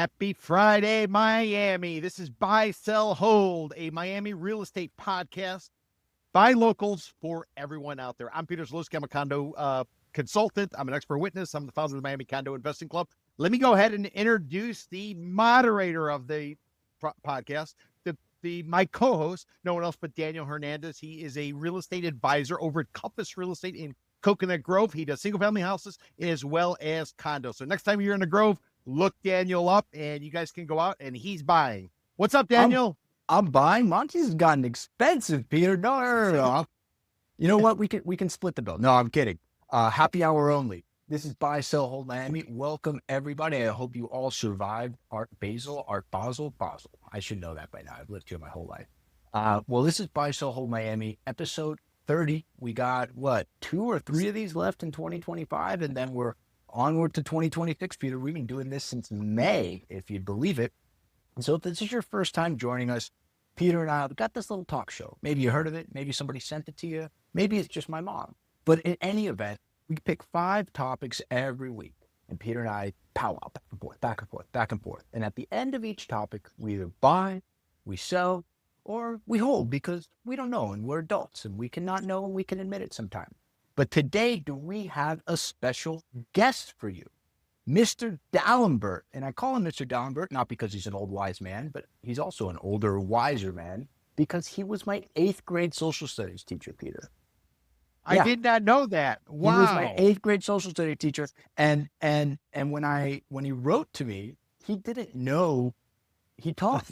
Happy Friday, Miami. This is Buy, Sell, Hold, a Miami real estate podcast by locals for everyone out there. I'm Peter Zalewski. I'm a condo consultant. I'm an expert witness. I'm the founder of the Miami Condo Investing Club. Let me go ahead and introduce the moderator of the podcast, my co-host, no one else but Daniel Hernandez. He is a real estate advisor over at Compass Real Estate in Coconut Grove. He does single-family houses as well as condos. So next time you're in the Grove, look Daniel up, and you guys can go out, and he's buying. What's up, Daniel? I'm buying. Monty's has gotten expensive, Peter. No. You know what? We can split the bill. No, I'm kidding. Happy hour only. This is Buy, Sell, Hold Miami. Welcome, everybody. I hope you all survived Art Basel. I should know that by now. I've lived here my whole life. Well, this is Buy, Sell, Hold Miami, episode 30. We got, 2 or 3 of these left in 2025, and then we're onward to 2026, Peter. We've been doing this since May, if you believe it. And so if this is your first time joining us, Peter and I have got this little talk show. Maybe you heard of it. Maybe somebody sent it to you. Maybe it's just my mom. But in any event, we pick 5 topics every week. And Peter and I powwow back and forth, back and forth, back and forth. And at the end of each topic, we either buy, we sell, or we hold because we don't know. And we're adults and we cannot know and we can admit it sometime. But today, do we have a special guest for you? Mr. Dallenberg. And I call him Mr. Dallenberg, not because he's an old wise man, but he's also an older, wiser man because he was my 8th grade social studies teacher, Peter. I did not know that. Wow. He was my 8th grade social studies teacher. And when he wrote to me, he didn't know he taught.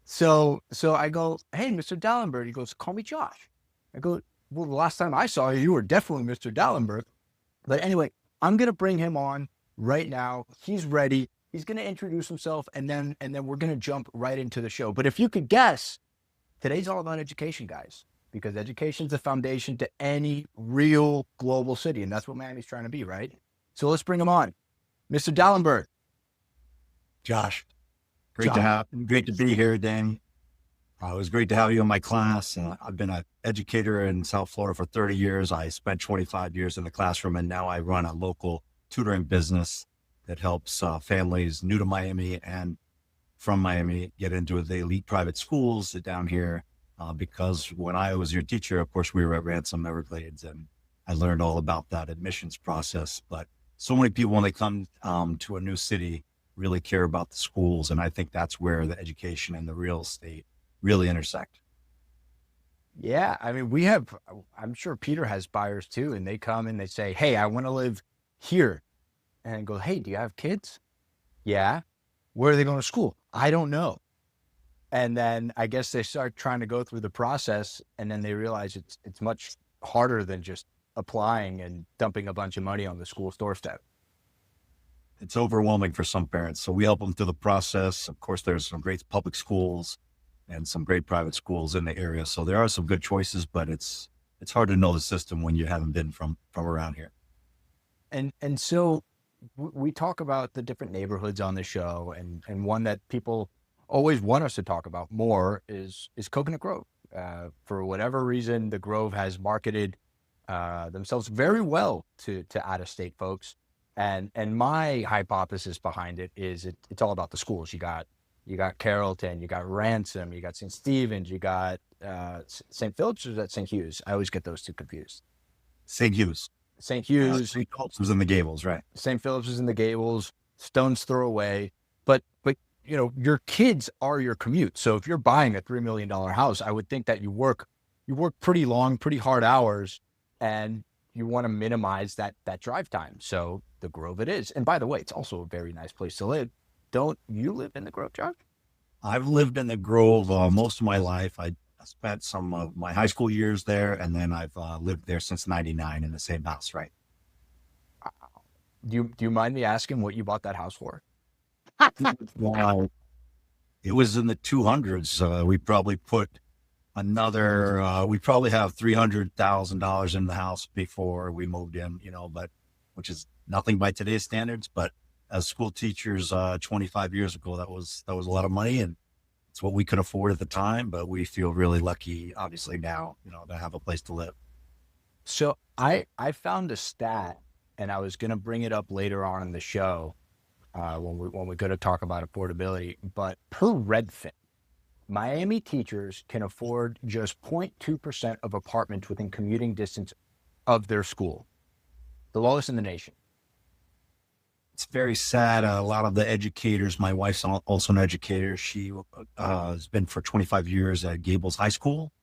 So I go, hey, Mr. Dallenberg. He goes, call me Josh. I go, well, the last time I saw you, you were definitely Mr. Dallenberg. But anyway, I'm going to bring him on right now. He's ready. He's going to introduce himself, and then we're going to jump right into the show. But if you could guess, today's all about education, guys, because education's the foundation to any real global city, and that's what Miami's trying to be, right? So let's bring him on. Mr. Dallenberg. Josh, great to be here, Danny. It was great to have you in my class. I've been an educator in South Florida for 30 years. I spent 25 years in the classroom, and now I run a local tutoring business that helps families new to Miami and from Miami get into the elite private schools down here. Because when I was your teacher, of course, we were at Ransom Everglades, and I learned all about that admissions process. But so many people, when they come to a new city, really care about the schools. And I think that's where the education and the real estate really intersect. Yeah. I mean, I'm sure Peter has buyers too, and they come and they say, hey, I want to live here. And I go, hey, do you have kids? Yeah. Where are they going to school? I don't know. And then I guess they start trying to go through the process, and then they realize it's much harder than just applying and dumping a bunch of money on the school's doorstep. It's overwhelming for some parents. So we help them through the process. Of course, there's some great public schools and some great private schools in the area. So there are some good choices, but it's hard to know the system when you haven't been from around here. And so we talk about the different neighborhoods on the show, and one that people always want us to talk about more is Coconut Grove. For whatever reason, the Grove has marketed themselves very well to out-of-state folks. And my hypothesis behind it is it's all about the schools. You got Carrollton, you got Ransom, you got St. Stephen's, you got St. Philip's, or is that St. Hugh's? I always get those two confused. St. Hugh's. St. Hugh's. St. Philip's was in the Gables, right? St. Philip's is in the Gables, stone's throw away. But you know, your kids are your commute. So if you're buying a $3 million house, I would think that you work pretty long, pretty hard hours, and you want to minimize that drive time. So the Grove it is. And by the way, it's also a very nice place to live. Don't you live in the Grove, Josh? I've lived in the Grove most of my life. I spent some of my high school years there, and then I've lived there since '99 in the same house, right? Do you mind me asking what you bought that house for? Well, it was in the 200s. We probably put we probably have $300,000 in the house before we moved in, but which is nothing by today's standards. But as school teachers 25 years ago, that was a lot of money, and it's what we could afford at the time. But we feel really lucky, obviously now, to have a place to live. So I found a stat, and I was going to bring it up later on in the show. when we go to talk about affordability. But per Redfin, Miami teachers can afford just 0.2% of apartments within commuting distance of their school, the lowest in the nation. It's very sad. A lot of the educators, my wife's also an educator. She has been for 25 years at Gables High School,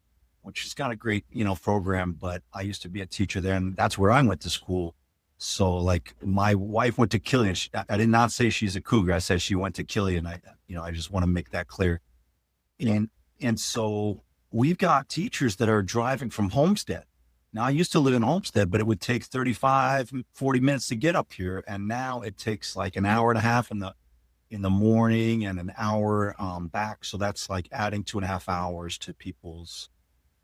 which has got a great, program. But I used to be a teacher there, and that's where I went to school. So like my wife went to Killian. I did not say she's a cougar. I said she went to Killian. I just want to make that clear. And so we've got teachers that are driving from Homestead. Now, I used to live in Homestead, but it would take 35, 40 minutes to get up here. And now it takes like an hour and a half in the morning and an hour back. So that's like adding 2.5 hours to people's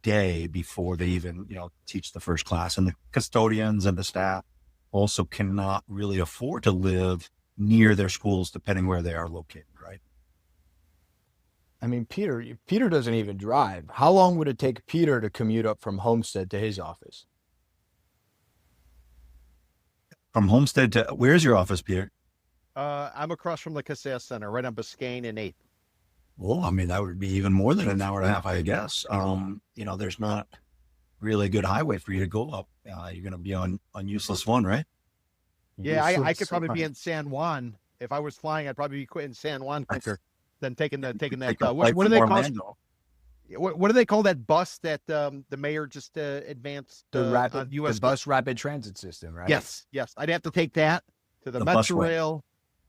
day before they even, teach the first class. And the custodians and the staff also cannot really afford to live near their schools, depending where they are located, right? I mean, Peter doesn't even drive. How long would it take Peter to commute up from Homestead to his office? From Homestead to, where's your office, Peter? I'm across from the Casas Center, right on Biscayne and 8th. Well, I mean, that would be even more than an hour and a half, I guess. There's not really a good highway for you to go up. You're going to be on useless one, right? Yeah, I could probably be in San Juan. If I was flying, I'd probably be quitting San Juan quicker than taking that. What do they call? What do they call that bus that the mayor just advanced? The bus rapid transit system, right? Yes. I'd have to take that to the Metro Rail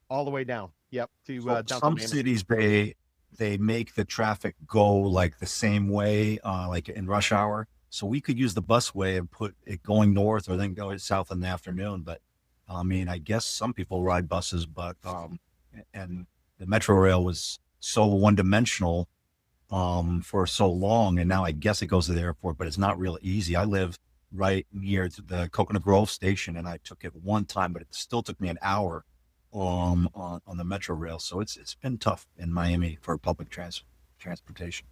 all the way down. Yep. Some cities they make the traffic go like the same way, like in rush hour. So we could use the busway and put it going north or then go south in the afternoon. But I mean, I guess some people ride buses, but and the Metro Rail was so one-dimensional for so long, and now I guess it goes to the airport, but it's not real easy. I live right near the Coconut Grove station, and I took it one time, but it still took me an hour on the Metro Rail. So it's been tough in Miami for public transportation.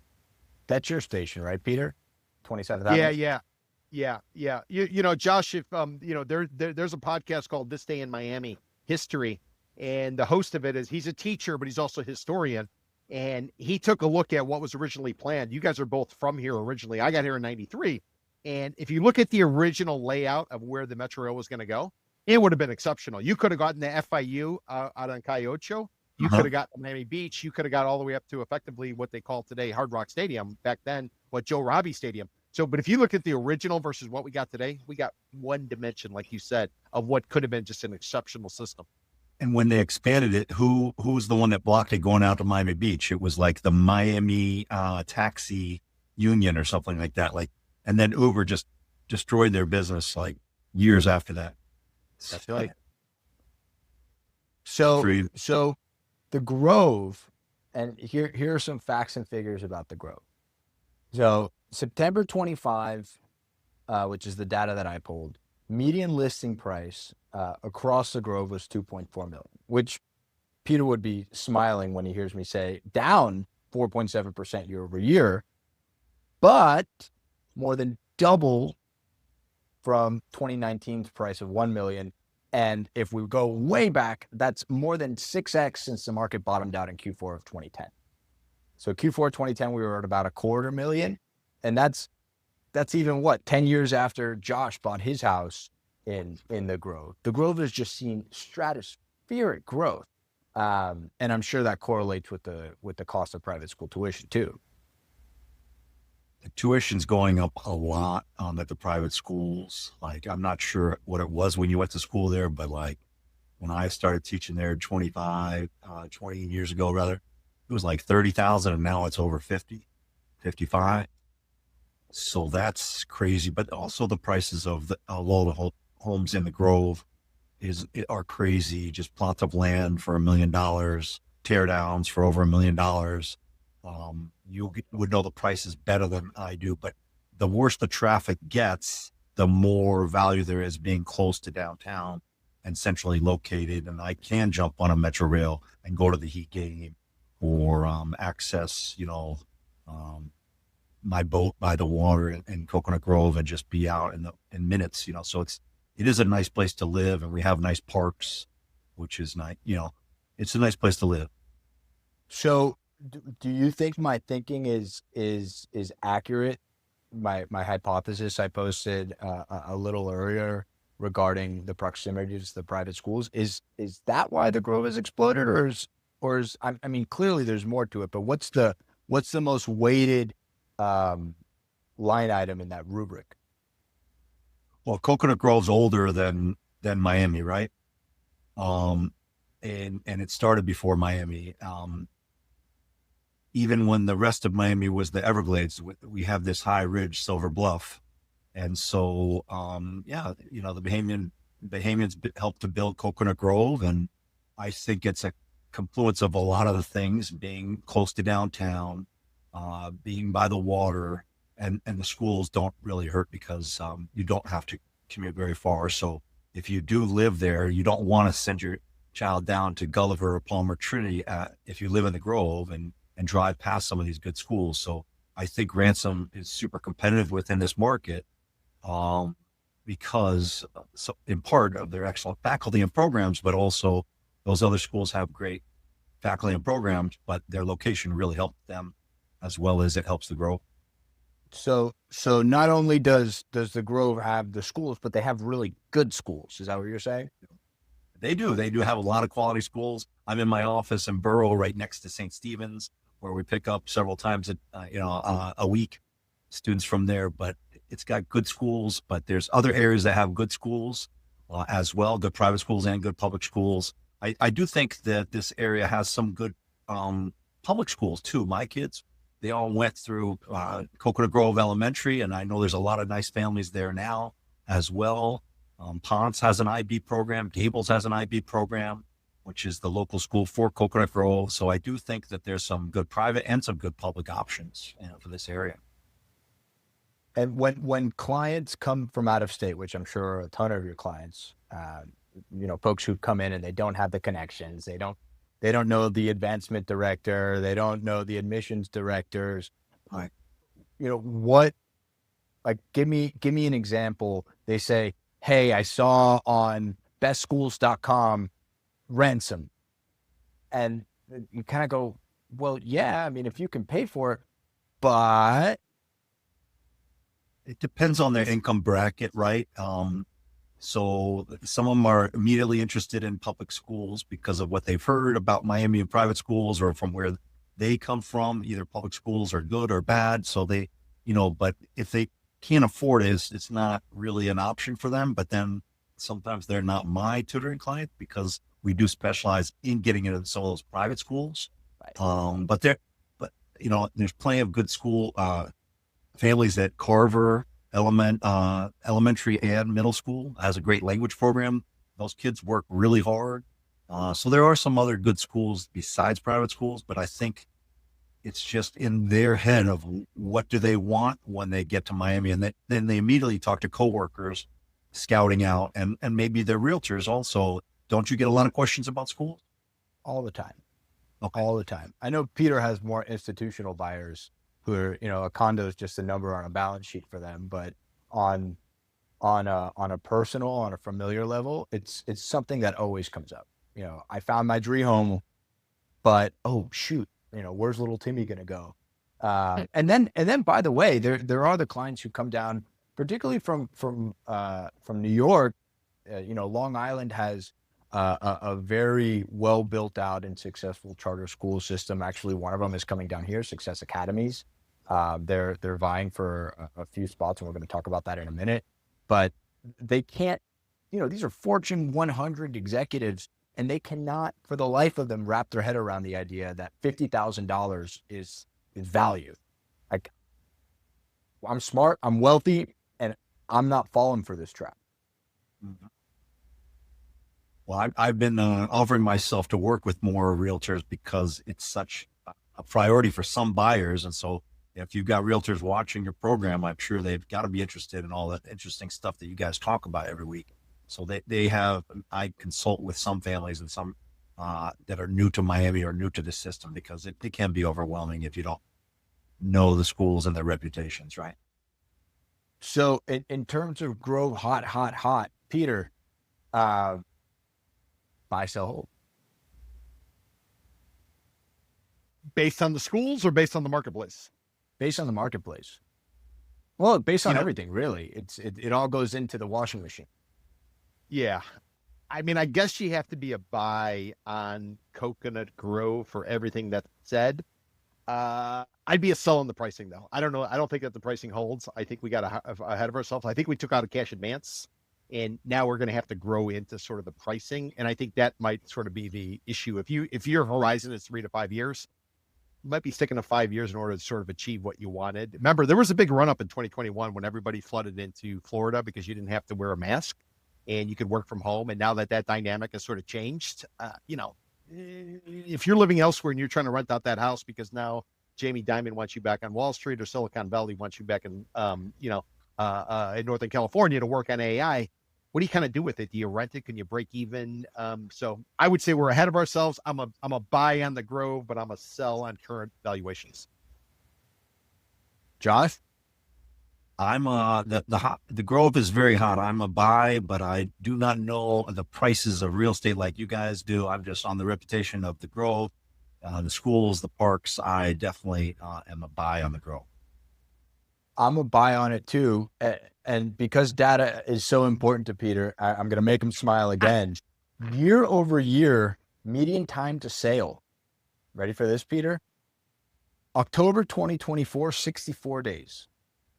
That's your station, right, Peter? 27,000. Yeah. Josh, if there's a podcast called This Day in Miami History, and the host of it he's a teacher, but he's also a historian. And he took a look at what was originally planned. You guys are both from here originally. I got here in 93. And if you look at the original layout of where the Metro Rail was going to go, it would have been exceptional. You could have gotten the FIU out on Cayocho. You could have got Miami Beach. You could have got all the way up to effectively what they call today Hard Rock Stadium. Back then, what Joe Robbie Stadium. So, but if you look at the original versus what we got today, we got one dimension, like you said, of what could have been just an exceptional system. And when they expanded it, who was the one that blocked it going out to Miami Beach? It was like the Miami Taxi Union or something like that. And then Uber just destroyed their business like years after that. That's right. So the Grove, and here are some facts and figures about the Grove. So September 25, which is the data that I pulled, median listing price across the Grove was $2.4 million, which Peter would be smiling when he hears me say down 4.7% year over year, but more than double from 2019's price of $1 million. And if we go way back, that's more than 6x since the market bottomed out in Q4 of 2010. So Q4 2010, we were at about $250,000. And that's even 10 years after Josh bought his house in the Grove. The Grove has just seen stratospheric growth. And I'm sure that correlates with the cost of private school tuition too. The tuition's going up a lot at the private schools. Like, I'm not sure what it was when you went to school there, but like when I started teaching there 20 years ago, rather, it was like 30,000 and now it's over 50, 55. So that's crazy. But also the prices of a lot of homes in the Grove are crazy. Just plots of land for $1 million, tear downs for over $1 million. You would know the prices better than I do, but the worse the traffic gets, the more value there is being close to downtown and centrally located. And I can jump on a Metro Rail and go to the Heat game or access, my boat by the water in Coconut Grove and just be out in minutes. So it is a nice place to live, and we have nice parks, which is nice. it's a nice place to live. So do you think my thinking is accurate? My hypothesis I posted a little earlier regarding the proximity to the private schools, is that why the Grove has exploded, or is I mean, clearly there's more to it, but what's the most weighted um, line item in that rubric? Well, Coconut Grove's older than Miami, right? Um, and it started before Miami. Even when the rest of Miami was the Everglades, we have this high ridge, Silver Bluff, and so yeah, the Bahamians helped to build Coconut Grove, and I think it's a confluence of a lot of the things: being close to downtown, being by the water, and the schools don't really hurt because you don't have to commute very far. So if you do live there, you don't want to send your child down to Gulliver or Palmer Trinity if you live in the Grove and drive past some of these good schools. So I think Ransom is super competitive within this market because so in part of their excellent faculty and programs, but also those other schools have great faculty and programs, but their location really helped them as well as it helps the Grove. So not only does the Grove have the schools, but they have really good schools. Is that what you're saying? They do. They do have a lot of quality schools. I'm in my office in Borough, right next to St. Stephen's, where we pick up several times a week students from there. But it's got good schools. But there's other areas that have good schools as well, good private schools and good public schools. I do think that this area has some good public schools too. My kids, they all went through Coconut Grove Elementary, and I know there's a lot of nice families there now as well. Ponce has an IB program. Gables has an IB program, which is the local school for Coconut Grove. So I do think that there's some good private and some good public options for this area. And when clients come from out of state, which I'm sure are a ton of your clients, folks who come in and they don't have the connections, they don't know the advancement director, they don't know the admissions directors. Right. What, like, give me an example. They say, hey, I saw on bestschools.com Ransom. And you kind of go, well, yeah, I mean, if you can pay for it, but it depends on their income bracket, right? So some of them are immediately interested in public schools because of what they've heard about Miami and private schools, or from where they come from. Either public schools are good or bad. So they, but if they can't afford it, it's not really an option for them. But then sometimes they're not my tutoring client because we do specialize in getting into some of those private schools. Right. But there's plenty of good school families at Carver Elementary and Middle School has a great language program. Those kids work really hard. So there are some other good schools besides private schools, but I think it's just in their head of what do they want when they get to Miami. And then they immediately talk to coworkers scouting out, and maybe their realtors also. Don't you get a lot of questions about schools? All the time. Okay. All the time. I know Peter has more institutional buyers who are, a condo is just a number on a balance sheet for them, but on a personal, on a familiar level, it's something that always comes up. I found my dream home, but oh shoot, where's little Timmy gonna go? And then by the way, there are the clients who come down, particularly from New York. Long Island has a very well built out and successful charter school system. Actually, one of them is coming down here, Success Academies. They're vying for a few spots, and we're going to talk about that in a minute. But they can't, these are Fortune 100 executives, and they cannot, for the life of them, wrap their head around the idea that $50,000 is value. Like, I'm smart, I'm wealthy, and I'm not falling for this trap. Mm-hmm. Well, I've been offering myself to work with more realtors because it's such a priority for some buyers. And so if you've got realtors watching your program, I'm sure they've got to be interested in all that interesting stuff that you guys talk about every week. So I consult with some families and some that are new to Miami or new to the system, because it can be overwhelming if you don't know the schools and their reputations, right? So in terms of Grove, hot, Peter, buy, sell, hold. Based on the schools or based on the marketplace? Based on the marketplace. Well, based on You know, everything, really. It all goes into the washing machine. yeah. I mean, I guess you have to be a buy on Coconut Grove for everything that's said. I'd be a sell on the pricing though. I don't know. I don't think that the pricing holds. I think we got ahead of ourselves. I think we took out a cash advance, and now we're going to have to grow into sort of the pricing. And I think that might sort of be the issue. If your horizon is 3 to 5 years, you might be sticking to 5 years in order to sort of achieve what you wanted. Remember, there was a big run up in 2021 when everybody flooded into Florida because you didn't have to wear a mask and you could work from home. And now that that dynamic has sort of changed, if you're living elsewhere and you're trying to rent out that house because now Jamie Dimon wants you back on Wall Street or Silicon Valley wants you back in, in Northern California to work on AI, what do you kind of do with it? Do you rent it? Can you break even? So I would say we're ahead of ourselves. I'm a buy on the Grove, but I'm a sell on current valuations. Josh? I'm the Grove is very hot. I'm a buy, but I do not know the prices of real estate like you guys do. I'm just on the reputation of the Grove, the schools, the parks. I definitely am a buy on the Grove. I'm a buy on it too. And because data is so important to Peter, I'm going to make him smile again. Year over year, median time to sale. Ready for this, Peter? October 2024, 64 days.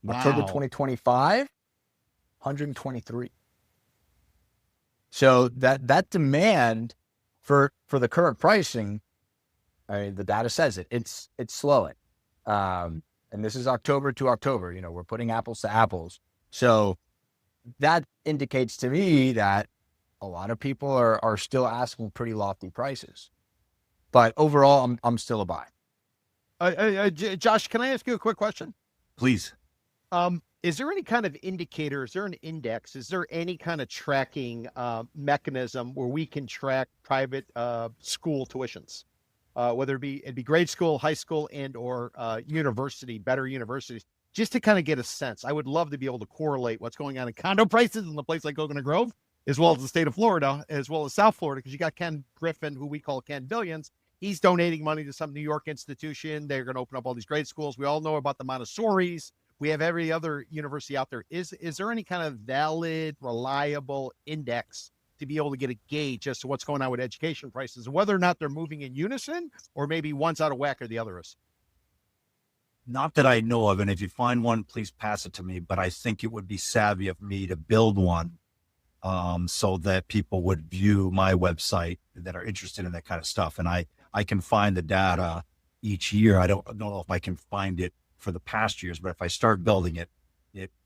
Wow. October 2025, 123. So that demand for the current pricing, I mean, the data says it. It's slowing. And this is October to October. We're putting apples to apples. So that indicates to me that a lot of people are still asking pretty lofty prices. But overall, I'm still a buy. Josh, can I ask you a quick question? Please. Is there any kind of indicator? Is there an index? Is there any kind of tracking mechanism where we can track private school tuitions? Whether it'd be grade school, high school, and or university, better universities, just to kind of get a sense. I would love to be able to correlate what's going on in condo prices in a place like Coconut Grove, as well as the state of Florida, as well as South Florida, because you got Ken Griffin, who we call Ken Billions. He's donating money to some New York institution. They're going to open up all these grade schools. We all know about the Montessoris. We have every other university out there. Is there any kind of valid, reliable index to be able to get a gauge as to what's going on with education prices and whether or not they're moving in unison or maybe one's out of whack or the other is? Not that I know of. And if you find one, please pass it to me. But I think it would be savvy of me to build one so that people would view my website that are interested in that kind of stuff. And I can find the data each year. I don't know if I can find it for the past years, but if I start building it,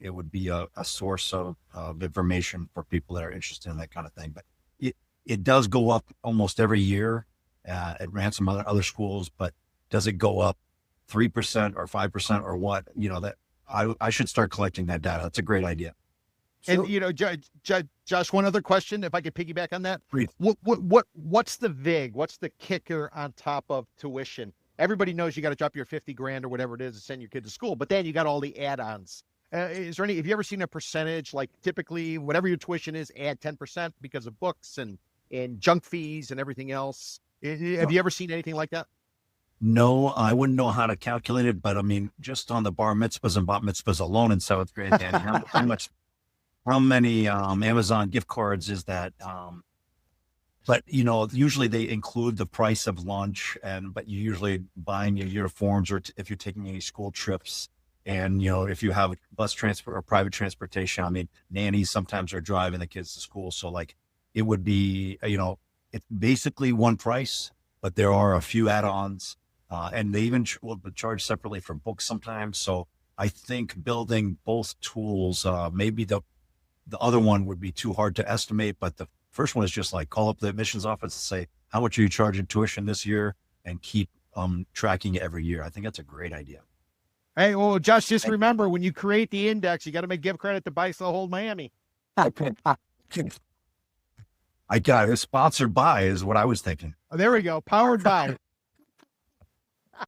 it would be a source of information for people that are interested in that kind of thing. But it does go up almost every year at Ransom other schools, but does it go up 3% or 5% or what? That I should start collecting that data. That's a great idea. And Josh, one other question, if I could piggyback on that. Please. What's the VIG? What's the kicker on top of tuition? Everybody knows you got to drop your 50 grand or whatever it is to send your kid to school, but then you got all the add-ons. Have you ever seen a percentage, like typically whatever your tuition is, add 10% because of books and junk fees and everything else? Have you ever seen anything like that? No, I wouldn't know how to calculate it, but I mean, just on the bar mitzvahs and bat mitzvahs alone in 7th grade, Danny, how many Amazon gift cards is that? But usually they include the price of lunch, but you're usually buying your uniforms, or if you're taking any school trips, and if you have bus transport or private transportation. I mean, nannies sometimes are driving the kids to school, so like it would be, it's basically one price, but there are a few add-ons, and they even will charge separately for books sometimes. So I think building both tools, maybe the other one would be too hard to estimate, but the first one is just like call up the admissions office and say, how much are you charging tuition this year? And keep tracking it every year. I think that's a great idea. Hey, well, Josh, just remember when you create the index, you got to give credit to Buy Sell Hold Miami. I got it. Sponsored by is what I was thinking. Oh, there we go. Powered by.